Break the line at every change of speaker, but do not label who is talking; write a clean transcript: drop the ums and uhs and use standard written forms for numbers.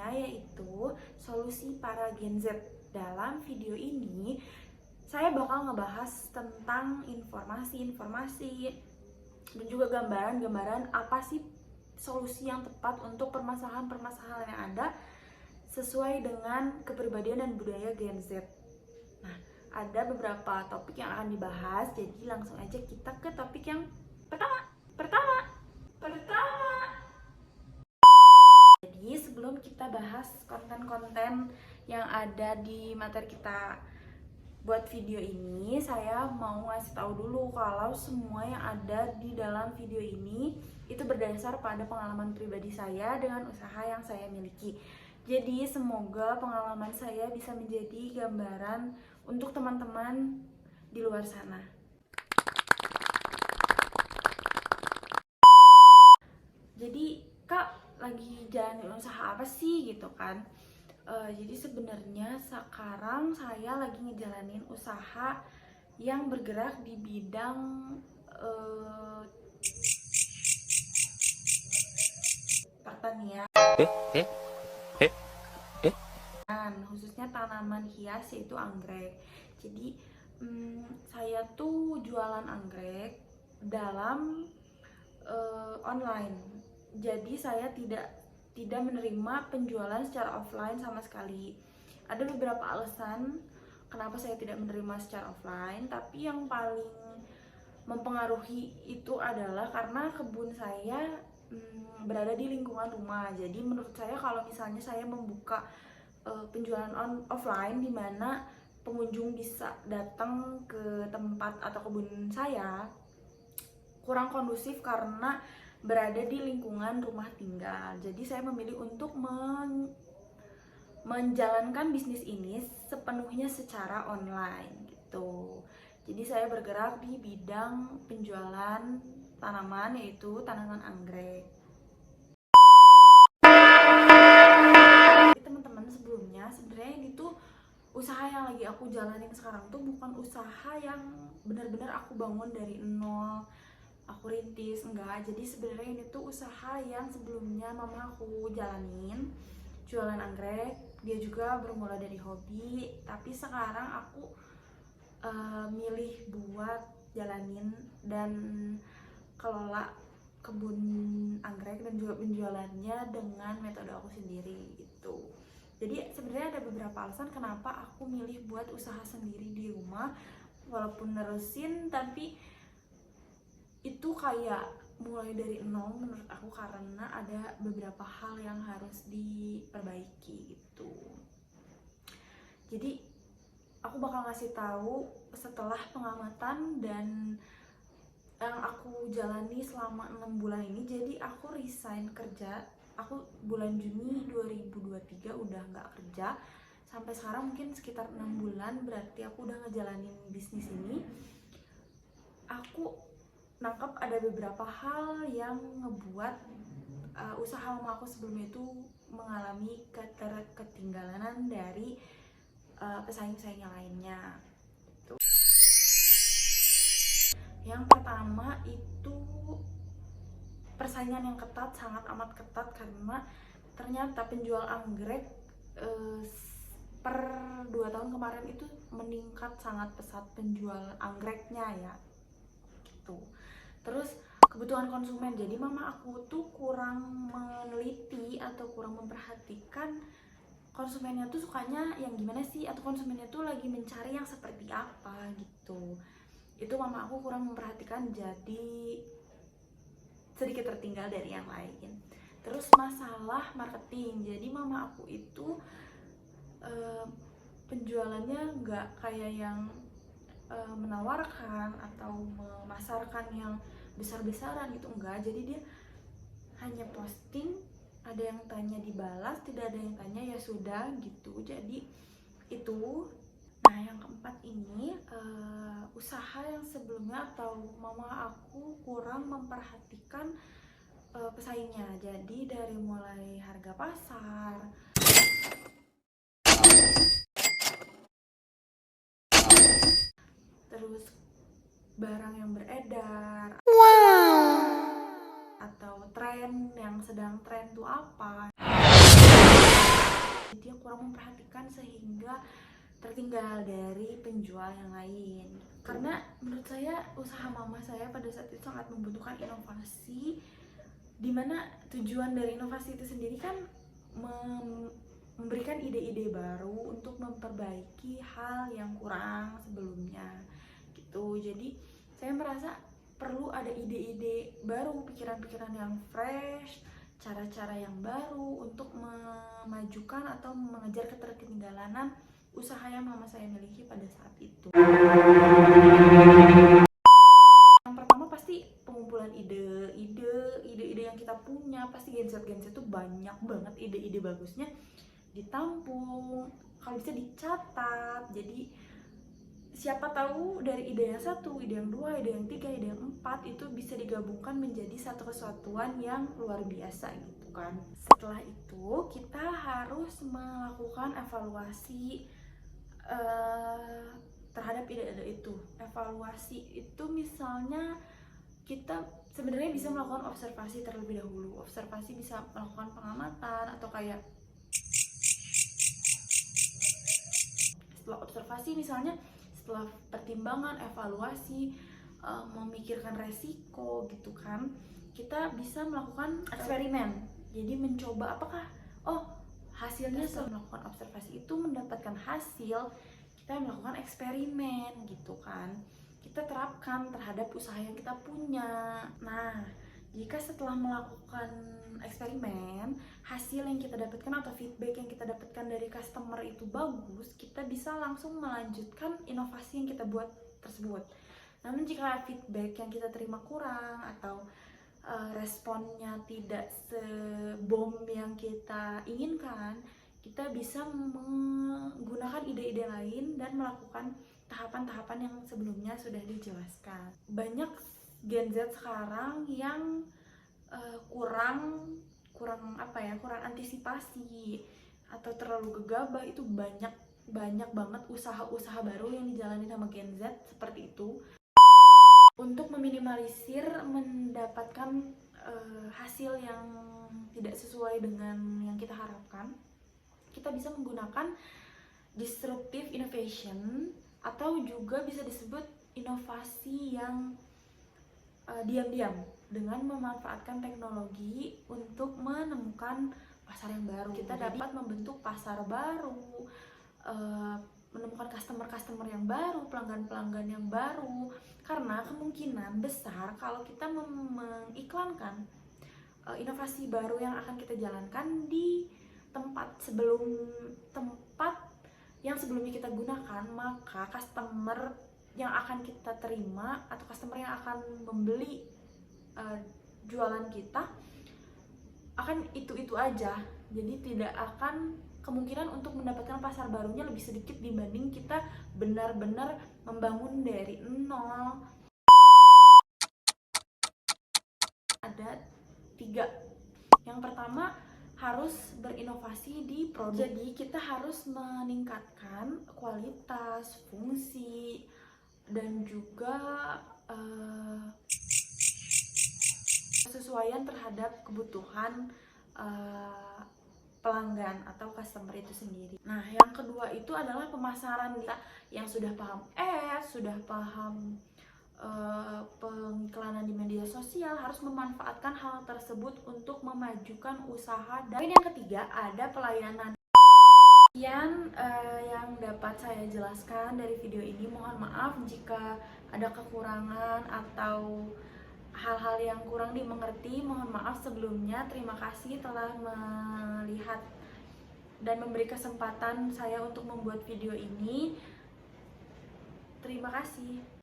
temanya, yaitu solusi para Gen Z. Dalam video ini saya bakal ngebahas tentang informasi-informasi dan juga gambaran-gambaran apa sih solusi yang tepat untuk permasalahan-permasalahan yang ada sesuai dengan kepribadian dan budaya Gen Z. Nah, ada beberapa topik yang akan dibahas, jadi langsung aja kita ke topik yang pertama. Jadi sebelum kita bahas konten-konten yang ada di materi kita buat video ini, saya mau ngasih tahu dulu kalau semua yang ada di dalam video ini itu berdasar pada pengalaman pribadi saya dengan usaha yang saya miliki. Jadi semoga pengalaman saya bisa menjadi gambaran untuk teman-teman di luar sana. Jadi, Kak, lagi jalanin usaha apa sih gitu kan? Jadi sebenarnya sekarang saya lagi ngejalanin usaha yang bergerak di bidang pertanian, khususnya tanaman hias yaitu anggrek. Jadi saya tuh jualan anggrek dalam online. Jadi saya tidak menerima penjualan secara offline sama sekali. Ada beberapa alasan kenapa saya tidak menerima secara offline, tapi yang paling mempengaruhi itu adalah karena kebun saya berada di lingkungan rumah. Jadi menurut saya kalau misalnya saya membuka penjualan offline di mana pengunjung bisa datang ke tempat atau kebun saya, kurang kondusif karena berada di lingkungan rumah tinggal. Jadi saya memilih untuk menjalankan bisnis ini sepenuhnya secara online gitu. Jadi saya bergerak di bidang penjualan tanaman, yaitu tanaman anggrek. Teman-teman, sebelumnya sebenarnya ini tuh usaha yang lagi aku jalanin sekarang tuh bukan usaha yang benar-benar aku bangun dari nol, aku rintis, enggak. Jadi sebenarnya ini tuh usaha yang sebelumnya mama aku jalanin, jualan anggrek. Dia juga bermula dari hobi, tapi sekarang aku milih buat jalanin dan kelola kebun anggrek dan juga penjualannya dengan metode aku sendiri gitu. Jadi sebenarnya ada beberapa alasan kenapa aku milih buat usaha sendiri di rumah, walaupun nerusin tapi itu kayak mulai dari nol menurut aku, karena ada beberapa hal yang harus diperbaiki gitu. Jadi aku bakal ngasih tahu setelah pengamatan dan yang aku jalani selama 6 bulan ini. Jadi aku resign kerja, aku bulan Juni 2023 udah nggak kerja sampai sekarang, mungkin sekitar 6 bulan berarti aku udah ngejalanin bisnis ini. Aku nangkep ada beberapa hal yang ngebuat usaha mama aku sebelumnya itu mengalami keterketinggalan dari pesaing-pesaing yang lainnya. Yang pertama itu persaingan yang ketat, sangat amat ketat, karena ternyata penjual anggrek per 2 tahun kemarin itu meningkat sangat pesat penjual anggreknya ya gitu. Terus kebutuhan konsumen, jadi mama aku tuh kurang meneliti atau kurang memperhatikan konsumennya tuh sukanya yang gimana sih, atau konsumennya tuh lagi mencari yang seperti apa gitu. Itu mama aku kurang memperhatikan, jadi sedikit tertinggal dari yang lain. Terus masalah marketing, jadi mama aku itu penjualannya nggak kayak yang menawarkan atau memasarkan yang besar-besaran gitu, enggak. Jadi dia hanya posting, ada yang tanya dibalas, tidak ada yang tanya ya sudah gitu. Jadi itu. Nah, yang keempat ini usaha yang sebelumnya atau mama aku kurang memperhatikan pesaingnya. Jadi dari mulai harga pasar, terus barang yang beredar, atau tren yang sedang tren tuh apa, kurang memperhatikan sehingga tertinggal dari penjual yang lain. Karena menurut saya usaha mama saya pada saat itu sangat membutuhkan inovasi, dimana tujuan dari inovasi itu sendiri kan memberikan ide-ide baru untuk memperbaiki hal yang kurang sebelumnya gitu. Jadi saya merasa perlu ada ide-ide baru, pikiran-pikiran yang fresh, cara-cara yang baru untuk memajukan atau mengejar ketertinggalan usaha yang mama saya miliki pada saat itu. Yang pertama pasti pengumpulan ide-ide yang kita punya. Pasti Gen Z itu banyak banget ide-ide bagusnya ditampung, kalau bisa dicatat. Jadi siapa tahu dari ide yang satu, ide yang dua, ide yang tiga, ide yang empat itu bisa digabungkan menjadi satu kesatuan yang luar biasa gitu kan. Setelah itu kita harus melakukan evaluasi terhadap ide-ide itu. Evaluasi itu misalnya kita sebenarnya bisa melakukan observasi terlebih dahulu. Observasi bisa melakukan pengamatan atau kayak setelah observasi misalnya, setelah pertimbangan, evaluasi, memikirkan resiko gitu kan, kita bisa melakukan eksperimen. Jadi mencoba apakah hasilnya setelah melakukan observasi itu mendapatkan hasil, kita melakukan eksperimen gitu kan, kita terapkan terhadap usaha yang kita punya. Nah, jika setelah melakukan eksperimen, hasil yang kita dapatkan atau feedback yang kita dapatkan dari customer itu bagus, kita bisa langsung melanjutkan inovasi yang kita buat tersebut. Namun jika feedback yang kita terima kurang atau responnya tidak sebom yang kita inginkan, kita bisa menggunakan ide-ide lain dan melakukan tahapan-tahapan yang sebelumnya sudah dijelaskan. Banyak Gen Z sekarang yang kurang antisipasi atau terlalu gegabah. Itu banyak banget usaha-usaha baru yang dijalani sama Gen Z seperti itu. Untuk meminimalisir mendapatkan hasil yang tidak sesuai dengan yang kita harapkan, kita bisa menggunakan disruptive innovation atau juga bisa disebut inovasi yang diam-diam dengan memanfaatkan teknologi untuk menemukan pasar yang baru. Kita dapat membentuk pasar baru, menemukan customer yang baru, pelanggan yang baru. Karena kemungkinan besar kalau kita mengiklankan inovasi baru yang akan kita jalankan di tempat yang sebelumnya kita gunakan, maka customer yang akan kita terima atau customer yang akan membeli jualan kita akan itu aja. Jadi tidak akan, kemungkinan untuk mendapatkan pasar barunya lebih sedikit dibanding kita benar-benar membangun dari nol. Ada 3. Yang pertama, harus berinovasi di produk. Jadi kita harus meningkatkan kualitas, fungsi, dan juga kesesuaian terhadap kebutuhan pelanggan atau customer itu sendiri. Nah, yang kedua itu adalah pemasaran. Kita yang sudah paham sudah paham pengiklanan di media sosial harus memanfaatkan hal tersebut untuk memajukan usaha. Dan yang ketiga ada pelayanan. Sekian yang dapat saya jelaskan dari video ini. Mohon maaf jika ada kekurangan atau hal-hal yang kurang dimengerti. Mohon maaf sebelumnya. Terima kasih telah melihat dan memberi kesempatan saya untuk membuat video ini. Terima kasih.